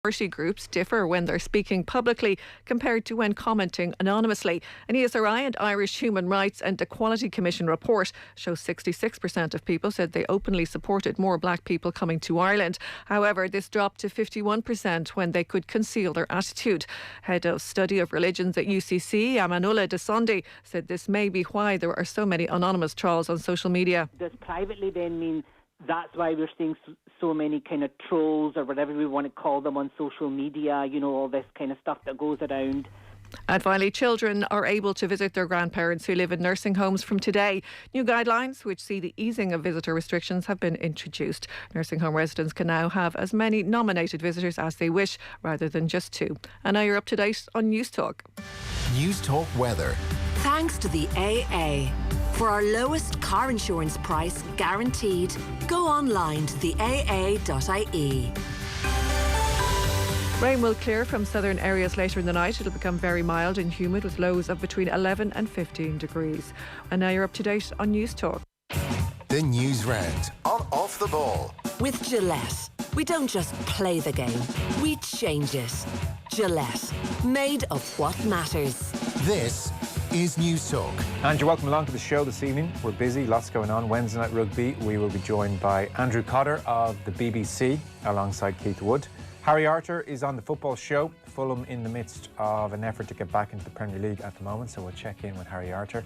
minority groups differ when they're speaking publicly compared to when commenting anonymously. An ESRI and Irish Human Rights and Equality Commission report shows 66% of people said they openly supported more black people coming to Ireland. However, this dropped to 51% when they could conceal their attitude. Head of Study of Religions at UCC, Amanullah Desondi, said this may be why there are so many anonymous trolls on social media. Does privately then mean that's why we're seeing so many kind of trolls or whatever we want to call them on social media, you know, all this kind of stuff that goes around? And finally, children are able to visit their grandparents who live in nursing homes from today. New guidelines, which see the easing of visitor restrictions, have been introduced. Nursing home residents can now have as many nominated visitors as they wish, rather than just 2. And now you're up to date on News Talk. News Talk weather. Thanks to the AA. For our lowest car insurance price guaranteed, go online to the aa.ie. Rain will clear from southern areas later in the night. It'll become very mild and humid with lows of between 11 and 15 degrees. And now you're up to date on News Talk. The Newsround on Off the Ball. With Gillette, we don't just play the game, we change it. Gillette, made of what matters. This is News Talk. And you're welcome along to the show this evening. We're busy, lots going on. Wednesday Night Rugby, we will be joined by Andrew Cotter of the BBC alongside Keith Wood. Harry Arter is on the football show. Fulham in the midst of an effort to get back into the Premier League at the moment, so we'll check in with Harry Arter.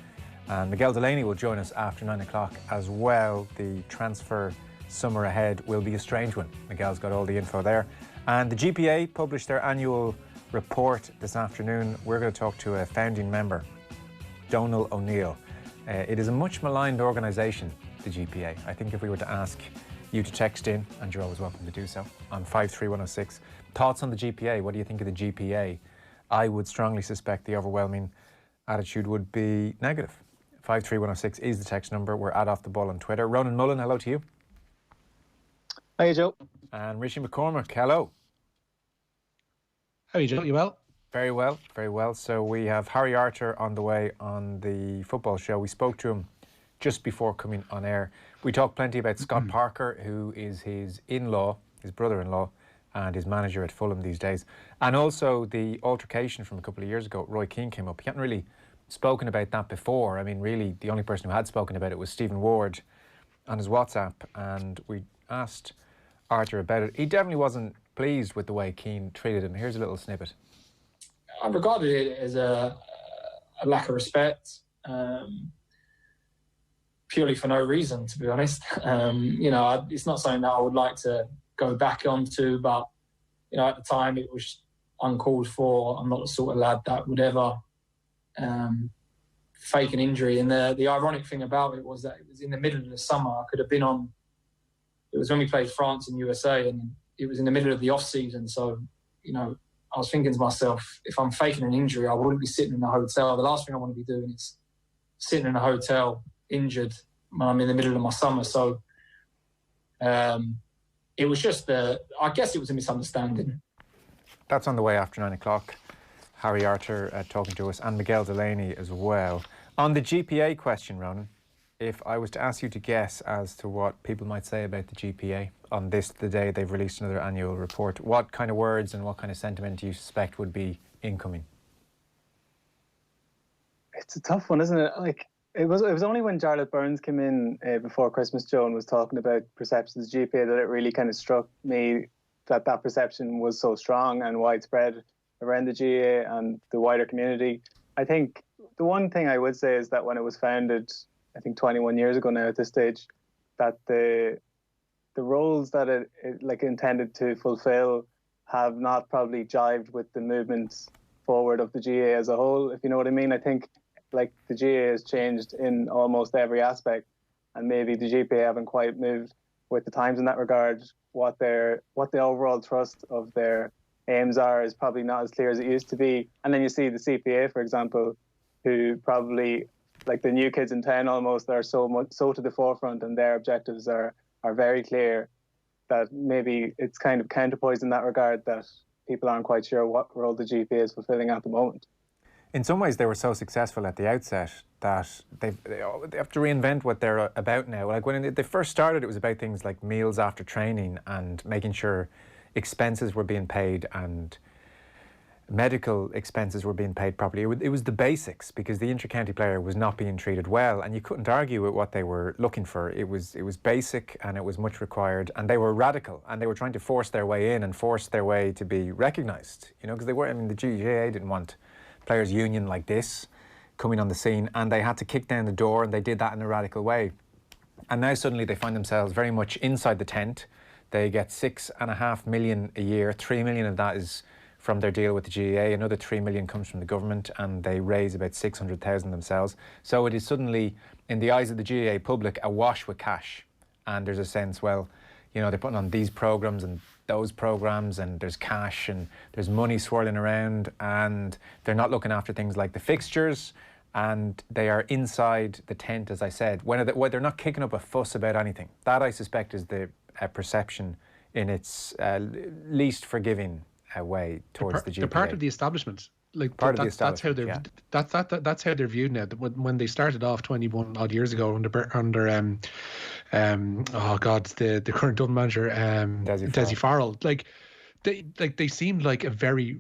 And Miguel Delaney will join us after 9 o'clock as well. The transfer summer ahead will be a strange one. Miguel's got all the info there. And the GPA published their annual report this afternoon. We're going to talk to a founding member, Donal O'Neill. It is a much maligned organisation, the GPA. I think if we were to ask you to text in, and you're always welcome to do so, on 53106. Thoughts on the GPA? What do you think of the GPA? I would strongly suspect the overwhelming attitude would be negative. 53106 is the text number. We're at Off the Ball on Twitter. Ronan Mullen, hello to you. Hi, Joe. And Richie McCormack, hello. How are you, Joe? You well? Very well, very well. So we have Harry Arter on the way on the football show. We spoke to him just before coming on air. We talked plenty about Scott Parker, who is his in-law, his brother-in-law, and his manager at Fulham these days. And also the altercation from a couple of years ago, Roy Keane came up. He hadn't really spoken about that before. I mean, really, the only person who had spoken about it was Stephen Ward on his WhatsApp, and we asked Arter about it. He definitely wasn't pleased with the way Keane treated him. Here's a little snippet. I regarded it as a lack of respect, purely for no reason, to be honest. It's not something that I would like to go back onto, but, at the time it was uncalled for. I'm not the sort of lad that would ever fake an injury. And the ironic thing about it was that it was in the middle of the summer. I could have been on, it was when we played France and USA, and it was in the middle of the off-season. So, I was thinking to myself, if I'm faking an injury, I wouldn't be sitting in a hotel. The last thing I want to be doing is sitting in a hotel injured when I'm in the middle of my summer. So it was just, I guess it was a misunderstanding. That's on the way after 9 o'clock. Harry Arter talking to us, and Miguel Delaney as well. On the GPA question, Ronan, if I was to ask you to guess as to what people might say about the GPA on this, the day they've released another annual report, what kind of words and what kind of sentiment do you suspect would be incoming? It's a tough one, isn't it? Like, it was only when Jarlath Burns came in before Christmas, Joe, and was talking about perceptions of the GPA that it really kind of struck me that perception was so strong and widespread around the GAA and the wider community. I think the one thing I would say is that when it was founded, I think 21 years ago now at this stage, that the roles that it intended to fulfill have not probably jived with the movements forward of the GAA as a whole, if you know what I mean. I think the GAA has changed in almost every aspect, and maybe the GPA haven't quite moved with the times in that regard. What the overall thrust of their aims are is probably not as clear as it used to be. And then you see the CPA, for example, who probably, like the new kids in town almost, are so to the forefront, and their objectives are very clear, that maybe it's kind of counterpoised in that regard, that people aren't quite sure what role the GPA is fulfilling at the moment. In some ways, they were so successful at the outset that they have to reinvent what they're about now. Like when they first started, it was about things like meals after training and making sure expenses were being paid and medical expenses were being paid properly. It was the basics, because the inter-county player was not being treated well, and you couldn't argue with what they were looking for. It was basic, and it was much required, and they were radical, and they were trying to force their way in and force their way to be recognised, because they were, the GPA didn't want players' union like this coming on the scene, and they had to kick down the door, and they did that in a radical way. And now suddenly they find themselves very much inside the tent. They get $6.5 million a year. 3 million of that is from their deal with the GAA. Another 3 million comes from the government, and they raise about 600,000 themselves. So it is suddenly, in the eyes of the GAA public, awash with cash. And there's a sense, well, they're putting on these programmes and those programmes, and there's cash and there's money swirling around, and they're not looking after things like the fixtures, and they are inside the tent, as I said, when they're not kicking up a fuss about anything. That, I suspect, is the perception in its least forgiving way towards the GPA. They're part of the establishment. That's how they're that's how they're viewed now. When they started off 21 odd years ago under the current Dublin manager Desi Farrell, they seemed like a very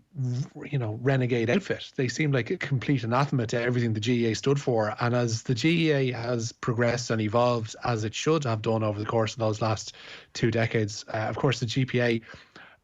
renegade outfit. They seemed like a complete anathema to everything the GAA stood for. And as the GAA has progressed and evolved, as it should have done over the course of those last 2 decades, of course the GPA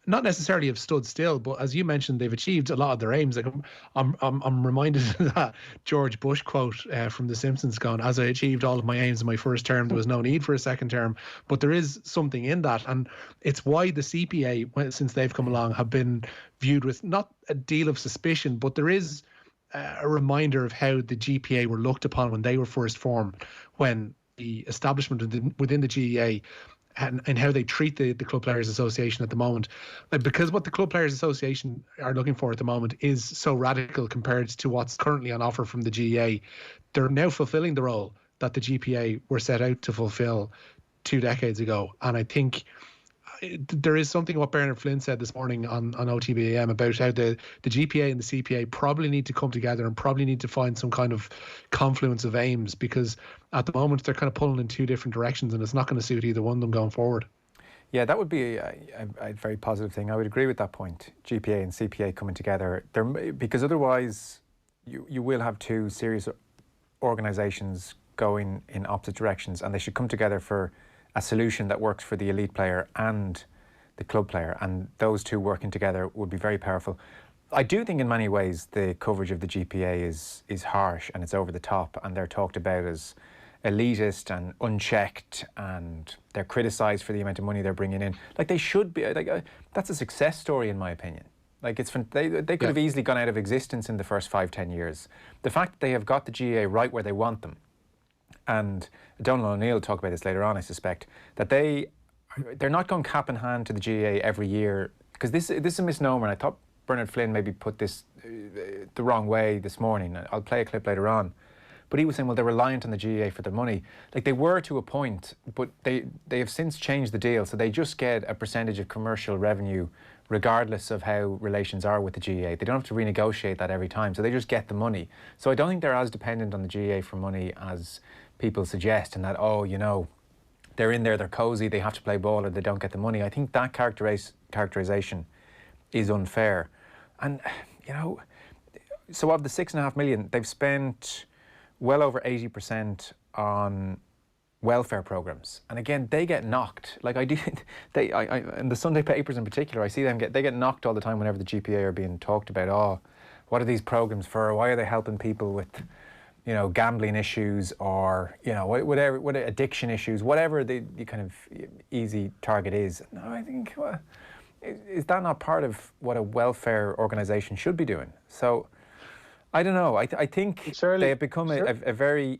not necessarily have stood still, but as you mentioned, they've achieved a lot of their aims. Like I'm reminded of that George Bush quote from The Simpsons, going, "As I achieved all of my aims in my first term, there was no need for a second term." But there is something in that, and it's why the CPA, since they've come along, have been viewed with not a deal of suspicion, but there is a reminder of how the GPA were looked upon when they were first formed, when the establishment within the GAA and how they treat the Club Players Association at the moment. Because what the Club Players Association are looking for at the moment is so radical compared to what's currently on offer from the GAA. They're now fulfilling the role that the GPA were set out to fulfill 2 decades ago. And I think there is something what Bernard Flynn said this morning on OTBAM about how the GPA and the CPA probably need to come together and probably need to find some kind of confluence of aims, because at the moment they're kind of pulling in 2 different directions, and it's not going to suit either one of them going forward. Yeah, that would be a very positive thing. I would agree with that point, GPA and CPA coming together, because otherwise you will have 2 serious organisations going in opposite directions, and they should come together for a solution that works for the elite player and the club player, and those 2 working together would be very powerful. I do think in many ways the coverage of the GPA is harsh and it's over the top, and they're talked about as elitist and unchecked, and they're criticised for the amount of money they're bringing in. They should be. That's a success story in my opinion. They could have easily gone out of existence in the first 5-10 years. The fact that they have got the GAA right where they want them, and Donald O'Neill will talk about this later on, I suspect, that they're not going cap in hand to the GAA every year, because this is a misnomer, and I thought Bernard Flynn maybe put this the wrong way this morning. I'll play a clip later on. But he was saying, well, they're reliant on the GAA for their money. They were to a point, but they have since changed the deal, so they just get a percentage of commercial revenue regardless of how relations are with the GAA. They don't have to renegotiate that every time, so they just get the money. So I don't think they're as dependent on the GAA for money as people suggest, and that, they're in there, they're cosy, they have to play ball or they don't get the money. I think that characterisation is unfair. And, so of the 6.5 million, they've spent well over 80% on welfare programmes. And again, they get knocked. In the Sunday papers in particular, I see they get knocked all the time whenever the GPA are being talked about. Oh, what are these programmes for? Why are they helping people with gambling issues, or whatever addiction issues, whatever the kind of easy target is. No, I think is that not part of what a welfare organisation should be doing? So I don't know. I think they have become a very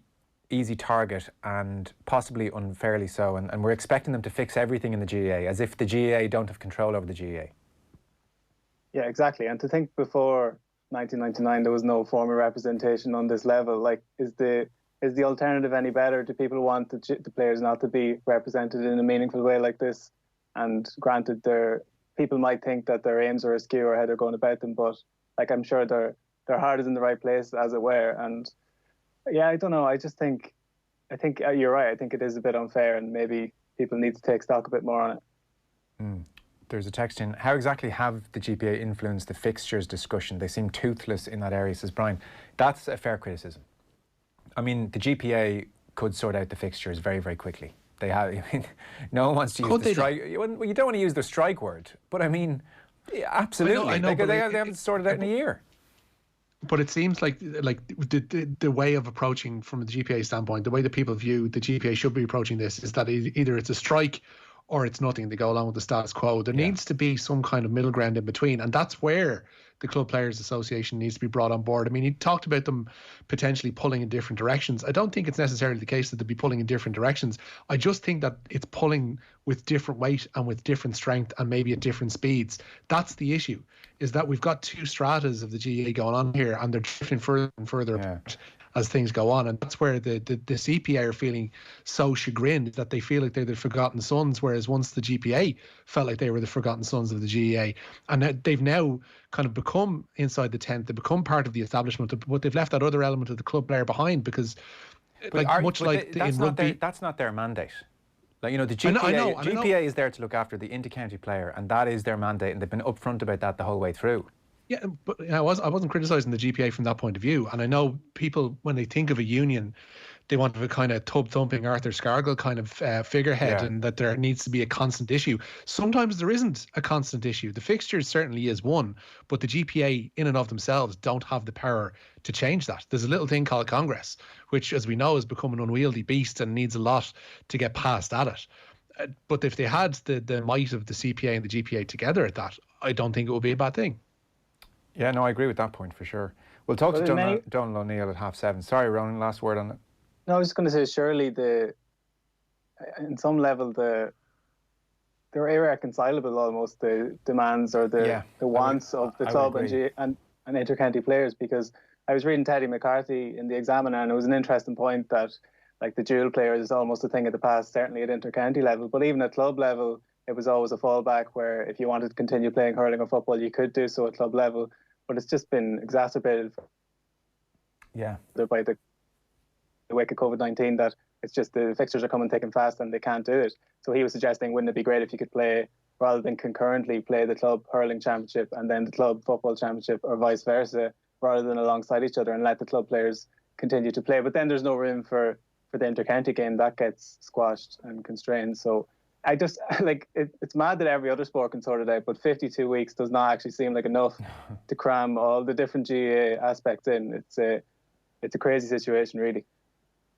easy target, and possibly unfairly so. And we're expecting them to fix everything in the GAA, as if the GAA don't have control over the GAA. Yeah, exactly. And to think before 1999 there was no formal representation on this level. Is the alternative any better? Do people want the players not to be represented in a meaningful way like this? And granted, people might think that their aims are askew or how they're going about them, but I'm sure their heart is in the right place, as it were. And yeah, I don't know. I think you're right. I think it is a bit unfair, and maybe people need to take stock a bit more on it. There's a text in. How exactly have the GPA influenced the fixtures discussion? They seem toothless in that area, says Brian. That's a fair criticism. I mean, the GPA could sort out the fixtures very, very quickly. They have. I mean, no one wants to use the strike. Well, you don't want to use the strike word, but I mean, absolutely. I know, they haven't sorted it out in a year. But it seems like the way of approaching from the GPA standpoint, the way that people view the GPA should be approaching this is that either it's a strike or it's nothing. They go along with the status quo. There needs to be some kind of middle ground in between, and that's where the Club Players Association needs to be brought on board. I mean, he talked about them potentially pulling in different directions. I don't think it's necessarily the case that they'll be pulling in different directions. I just think that it's pulling with different weight and with different strength and maybe at different speeds. That's the issue, is that we've got two stratas of the GA going on here, and they're drifting further and further apart as things go on. And that's where the CPA are feeling so chagrined, that they feel like they're the forgotten sons, whereas once the GPA felt like they were the forgotten sons of the GEA. And they've now kind of become inside the tent, they've become part of the establishment, but they've left that other element of the club player behind, because that's not their mandate. Like, you know, the GPA, GPA is there to look after the inter-county player, and that is their mandate, and they've been upfront about that the whole way through. Yeah, but I wasn't criticising the GPA from that point of view. And I know people, when they think of a union, they want a kind of tub-thumping Arthur Scargill kind of figurehead, and that there needs to be a constant issue. Sometimes there isn't a constant issue. The fixtures certainly is one, but the GPA in and of themselves don't have the power to change that. There's a little thing called Congress, which, as we know, has become an unwieldy beast and needs a lot to get past at it. But if they had the might of the CPA and the GPA together at that, I don't think it would be a bad thing. Yeah, no, I agree with that point for sure. We'll talk to Donald O'Neill at 7:30. Sorry, Ronan, last word on it. No, I was just going to say, surely in some level, they're irreconcilable almost, the demands or the wants of the club and inter-county players, because I was reading Teddy McCarthy in the Examiner, and it was an interesting point that, like, the dual player is almost a thing of the past, certainly at inter-county level, but even at club level, it was always a fallback where if you wanted to continue playing hurling or football, you could do so at club level. But it's just been exacerbated by the wake of COVID-19, that it's just the fixtures are coming thick and fast and they can't do it. So he was suggesting, wouldn't it be great if you could play, rather than concurrently play the club hurling championship and then the club football championship, or vice versa, rather than alongside each other, and let the club players continue to play. But then there's no room for the inter-county game. That gets squashed and constrained. So I just, it's mad that every other sport can sort it out, but 52 weeks does not actually seem like enough to cram all the different GA aspects in. It's a crazy situation, really.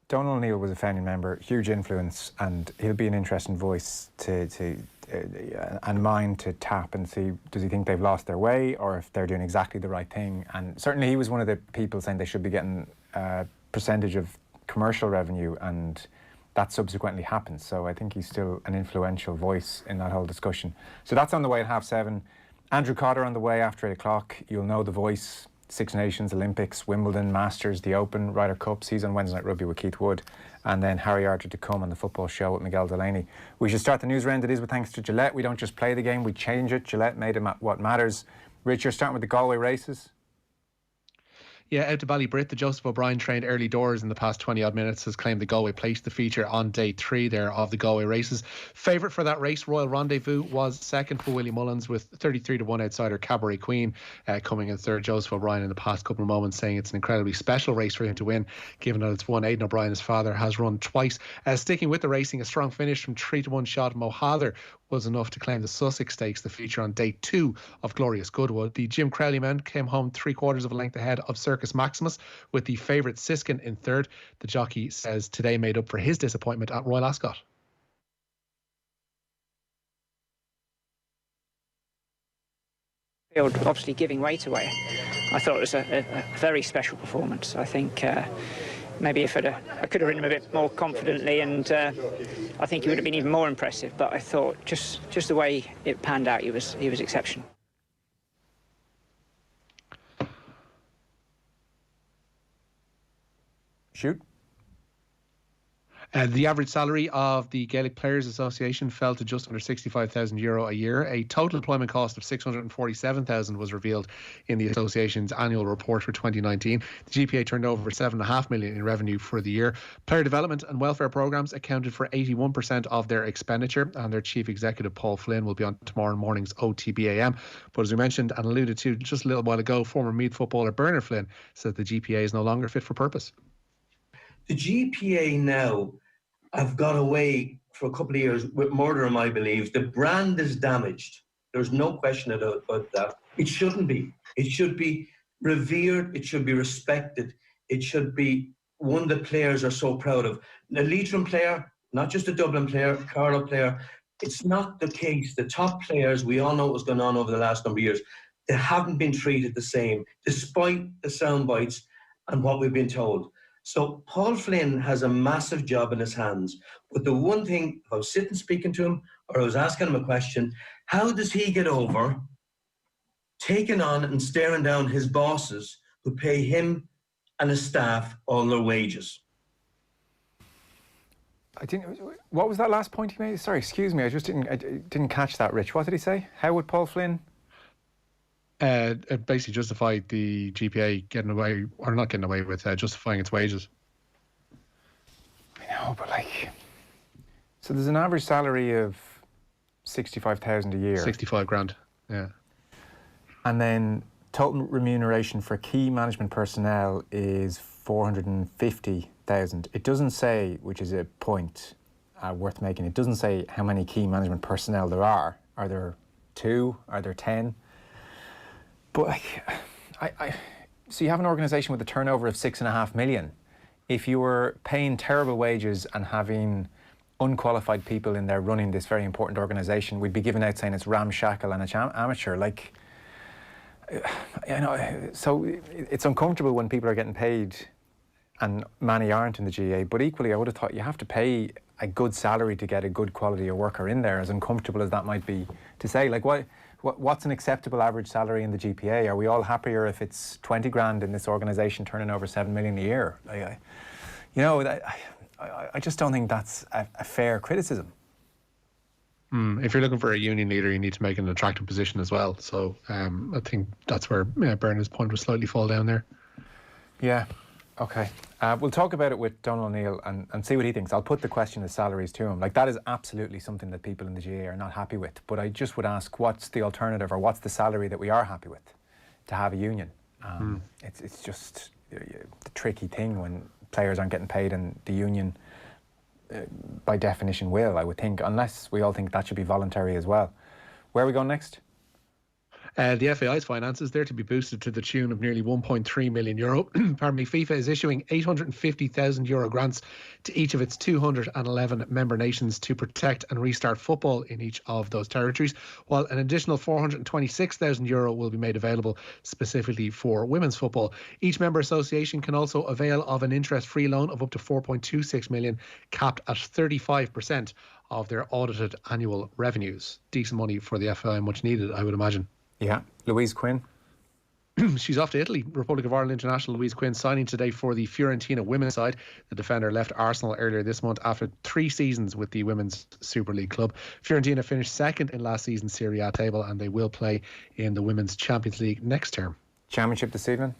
Donald O'Neill was a founding member, huge influence, and he'll be an interesting voice and mind to tap and see, does he think they've lost their way, or if they're doing exactly the right thing. And certainly he was one of the people saying they should be getting a percentage of commercial revenue, and that subsequently happens. So I think he's still an influential voice in that whole discussion. So that's on the way at 7:30. Andrew Cotter on the way after 8 o'clock. You'll know the voice. Six Nations, Olympics, Wimbledon, Masters, the Open, Ryder Cups. He's on Wednesday Night Rugby with Keith Wood. And then Harry Arter to come on the football show with Miguel Delaney. We should start the news round. It is with thanks to Gillette. We don't just play the game, we change it. Gillette made it what matters. Rich, you're starting with the Galway races. Yeah, out to Ballybrit, the Joseph O'Brien trained early doors in the past 20-odd minutes has claimed the Galway place to feature on day 3 there of the Galway races. Favourite for that race, Royal Rendezvous, was second for Willie Mullins, with 33-1 outsider Cabaret Queen coming in third. Joseph O'Brien in the past couple of moments saying it's an incredibly special race for him to win, given that it's one Aidan O'Brien, his father, has run twice. Sticking with the racing, a strong finish from 3-1 shot Mohather was enough to claim the Sussex Stakes, the feature on day 2 of Glorious Goodwood. The Jim Crowley men came home 3/4 of a length ahead of Circus Maximus, with the favourite Siskin in third. The jockey says today made up for his disappointment at Royal Ascot. Obviously giving weight away. I thought it was a very special performance. I think maybe if I could have ridden him a bit more confidently, and I think he would have been even more impressive. But I thought just the way it panned out, he was exceptional. Shoot. The average salary of the Gaelic Players Association fell to just under €65,000 a year. A total employment cost of €647,000 was revealed in the association's annual report for 2019. The GPA turned over $7.5 million in revenue for the year. Player development and welfare programs accounted for 81% of their expenditure, and their chief executive Paul Flynn will be on tomorrow morning's OTBAM. But as we mentioned and alluded to just a little while ago, former Meath footballer Bernard Flynn said the GPA is no longer fit for purpose. The GPA now have got away for a couple of years with Murderham, I believe. The brand is damaged. There's no question about that. It shouldn't be. It should be revered. It should be respected. It should be one the players are so proud of. A Leitrim player, not just a Dublin player, Carlow player. It's not the case. The top players, we all know what was going on over the last number of years. They haven't been treated the same, despite the sound bites and what we've been told. So Paul Flynn has a massive job in his hands. But the one thing, if I was sitting speaking to him or I was asking him a question, how does he get over taking on and staring down his bosses who pay him and his staff all their wages? What was that last point he made? Sorry, excuse me, I didn't catch that, Rich. What did he say? How would Paul Flynn? It basically justified the GPA getting away, or not getting away with, justifying its wages. I know, but so there's an average salary of 65,000 a year. 65 grand, yeah. And then total remuneration for key management personnel is 450,000. It doesn't say, which is a point worth making, it doesn't say how many key management personnel there are. Are there 2? Are there 10? But so you have an organisation with a turnover of 6.5 million. If you were paying terrible wages and having unqualified people in there running this very important organisation, we'd be giving out saying it's ramshackle and it's amateur. So it's uncomfortable when people are getting paid and many aren't in the GA. But equally, I would have thought you have to pay a good salary to get a good quality of worker in there, as uncomfortable as that might be to say. What's an acceptable average salary in the GPA? Are we all happier if it's 20 grand in this organisation turning over 7 million a year? I just don't think that's a fair criticism. If you're looking for a union leader, you need to make an attractive position as well. So I think that's where Bernard's point would slightly fall down there. Yeah, okay. We'll talk about it with Donald O'Neill and see what he thinks. I'll put the question of salaries to him. That is absolutely something that people in the GA are not happy with. But I just would ask, what's the alternative, or what's the salary that we are happy with to have a union? It's just the tricky thing when players aren't getting paid, and the union, by definition, will, I would think, unless we all think that should be voluntary as well. Where are we going next? The FAI's finances, they're to be boosted to the tune of nearly €1.3 million. Pardon me, FIFA is issuing €850,000 grants to each of its 211 member nations to protect and restart football in each of those territories, while an additional €426,000 will be made available specifically for women's football. Each member association can also avail of an interest-free loan of up to €4.26 million, capped at 35% of their audited annual revenues. Decent money for the FAI, much needed, I would imagine. Yeah. Louise Quinn? She's off to Italy. Republic of Ireland international Louise Quinn signing today for the Fiorentina women's side. The defender left Arsenal earlier this month after 3 seasons with the Women's Super League club. Fiorentina finished second in last season's Serie A table, and they will play in the Women's Champions League next term. Championship this evening?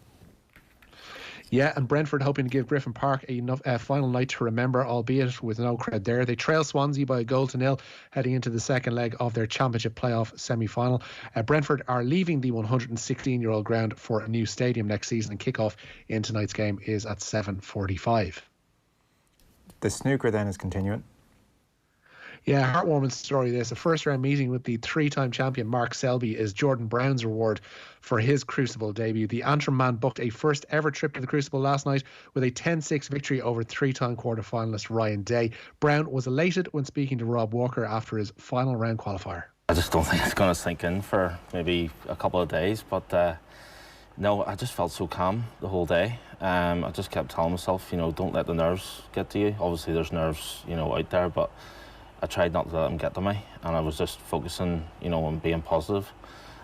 Yeah, and Brentford hoping to give Griffin Park a final night to remember, albeit with no crowd there. They trail Swansea by 1-0 heading into the second leg of their Championship playoff semi-final. Brentford are leaving the 116-year-old ground for a new stadium next season, and kick-off in tonight's game is at 7:45. The snooker then is continuing. Yeah, heartwarming story this. A first-round meeting with the 3-time champion Mark Selby is Jordan Brown's reward for his Crucible debut. The Antrim man booked a first-ever trip to the Crucible last night with a 10-6 victory over 3-time quarter-finalist Ryan Day. Brown was elated when speaking to Rob Walker after his final round qualifier. I just don't think it's going to sink in for maybe a couple of days, but no, I just felt so calm the whole day. I just kept telling myself, don't let the nerves get to you. Obviously, there's nerves, out there, but I tried not to let them get to me, and I was just focusing, on being positive,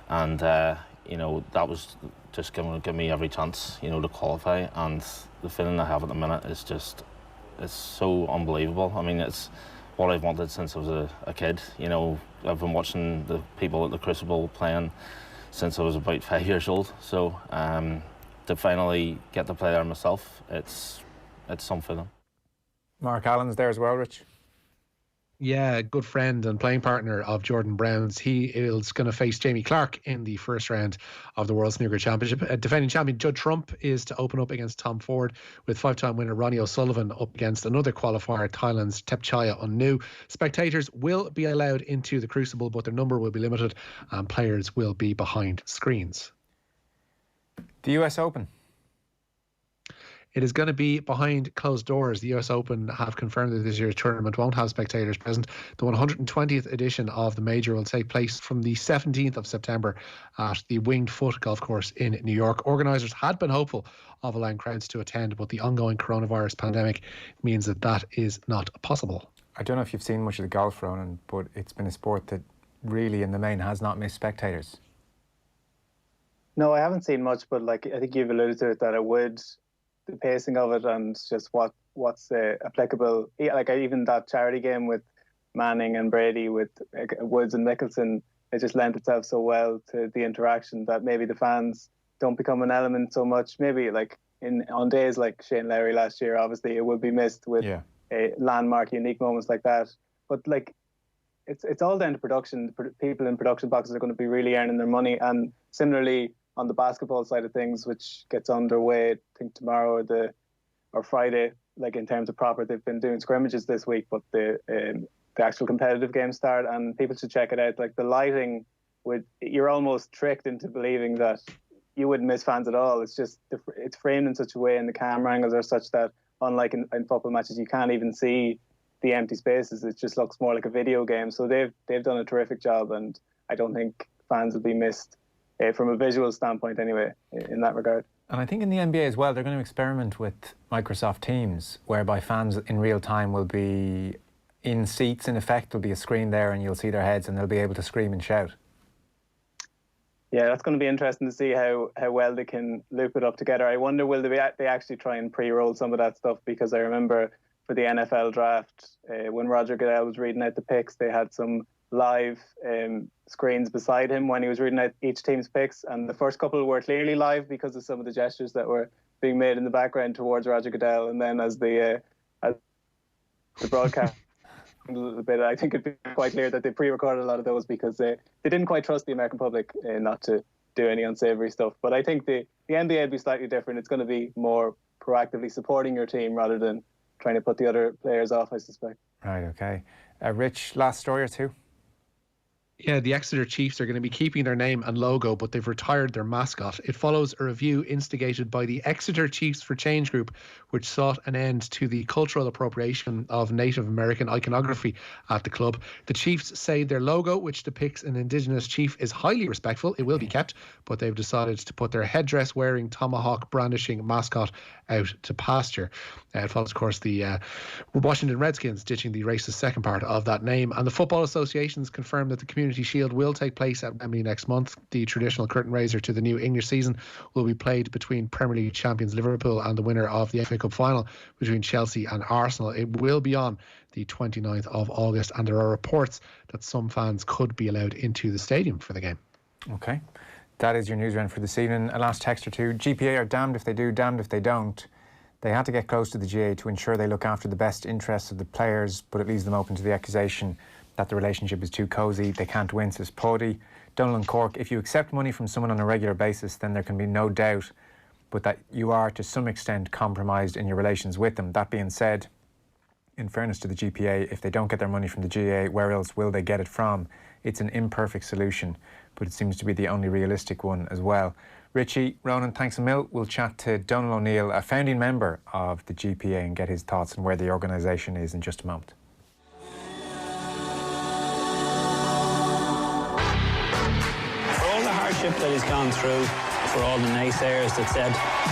and that was just going to give me every chance, to qualify. And the feeling I have at the minute is just it's so unbelievable. I mean, it's what I've wanted since I was a kid. You know, I've been watching the people at the Crucible playing since I was about 5 years old. So to finally get to play there myself, it's some feeling. Mark Allen's there as well, Rich. Yeah, good friend and playing partner of Jordan Brown's. He is going to face Jamie Clark in the first round of the World Snooker Championship. Defending champion Judd Trump is to open up against Tom Ford, with 5-time winner Ronnie O'Sullivan up against another qualifier, Thailand's Tepchaya Unnu. Spectators will be allowed into the Crucible, but their number will be limited and players will be behind screens. The US Open. It is going to be behind closed doors. The US Open have confirmed that this year's tournament won't have spectators present. The 120th edition of the major will take place from the 17th of September at the Winged Foot Golf Course in New York. Organisers had been hopeful of allowing crowds to attend, but the ongoing coronavirus pandemic means that that is not possible. I don't know if you've seen much of the golf, Ronan, but it's been a sport that really, in the main, has not missed spectators. No, I haven't seen much, but like I think you've alluded to it, that it would, the pacing of it and just what's applicable. Like even that charity game with Manning and Brady, with Woods and Mickelson, it just lent itself so well to the interaction that maybe the fans don't become an element so much. Maybe like on days like Shane Lowry last year, obviously it would be missed with a landmark, unique moments like that. But like it's all down to production. People in production boxes are going to be really earning their money. And similarly, on the basketball side of things, which gets underway, I think tomorrow or Friday, like in terms of proper, they've been doing scrimmages this week, but the actual competitive games start, and people should check it out. Like the lighting, you're almost tricked into believing that you wouldn't miss fans at all. It's just, it's framed in such a way, and the camera angles are such that, unlike in football matches, you can't even see the empty spaces. It just looks more like a video game. So they've done a terrific job, and I don't think fans will be missed. From a visual standpoint anyway, in that regard. And I think in the NBA as well, they're going to experiment with Microsoft Teams, whereby fans in real time will be in seats, in effect. There'll be a screen there and you'll see their heads and they'll be able to scream and shout. Yeah, that's going to be interesting to see how well they can loop it up together. I wonder, will they actually try and pre-roll some of that stuff? Because I remember for the NFL draft, when Roger Goodell was reading out the picks, they had some live screens beside him when he was reading out each team's picks, and the first couple were clearly live because of some of the gestures that were being made in the background towards Roger Goodell, and then as the broadcast a little bit, I think it'd be quite clear that they pre-recorded a lot of those because they didn't quite trust the American public not to do any unsavory stuff. But I think the NBA would be slightly different. It's going to be more proactively supporting your team rather than trying to put the other players off, I suspect. Right, okay. Rich, last story or two? Yeah, the Exeter Chiefs are going to be keeping their name and logo, but they've retired their mascot. It follows a review instigated by the Exeter Chiefs for Change group, which sought an end to the cultural appropriation of Native American iconography at the club. The Chiefs say their logo, which depicts an Indigenous chief, is highly respectful. It will be kept, but they've decided to put their headdress-wearing, tomahawk-brandishing mascot out to pasture. It follows, of course, the Washington Redskins ditching the racist second part of that name. And the football associations confirmed that the Community Shield will take place at Wembley next month. The traditional curtain raiser to the new English season will be played between Premier League champions Liverpool and the winner of the FA Cup final between Chelsea and Arsenal. It will be on the 29th of August, and there are reports that some fans could be allowed into the stadium for the game. Okay, that is your news round for this evening. A last text or two. GPA are damned if they do, damned if they don't. They had to get close to the GA to ensure they look after the best interests of the players, but it leaves them open to the accusation that the relationship is too cosy. They can't win, says Pody. Donald and Cork, if you accept money from someone on a regular basis, then there can be no doubt but that you are to some extent compromised in your relations with them. That being said, in fairness to the GPA, if they don't get their money from the GA, where else will they get it from? It's an imperfect solution, but it seems to be the only realistic one as well. Richie, Ronan, thanks a mil. We'll chat to Donald O'Neill, a founding member of the GPA, and get his thoughts on where the organisation is in just a moment. For all the hardship that he's gone through, for all the naysayers that said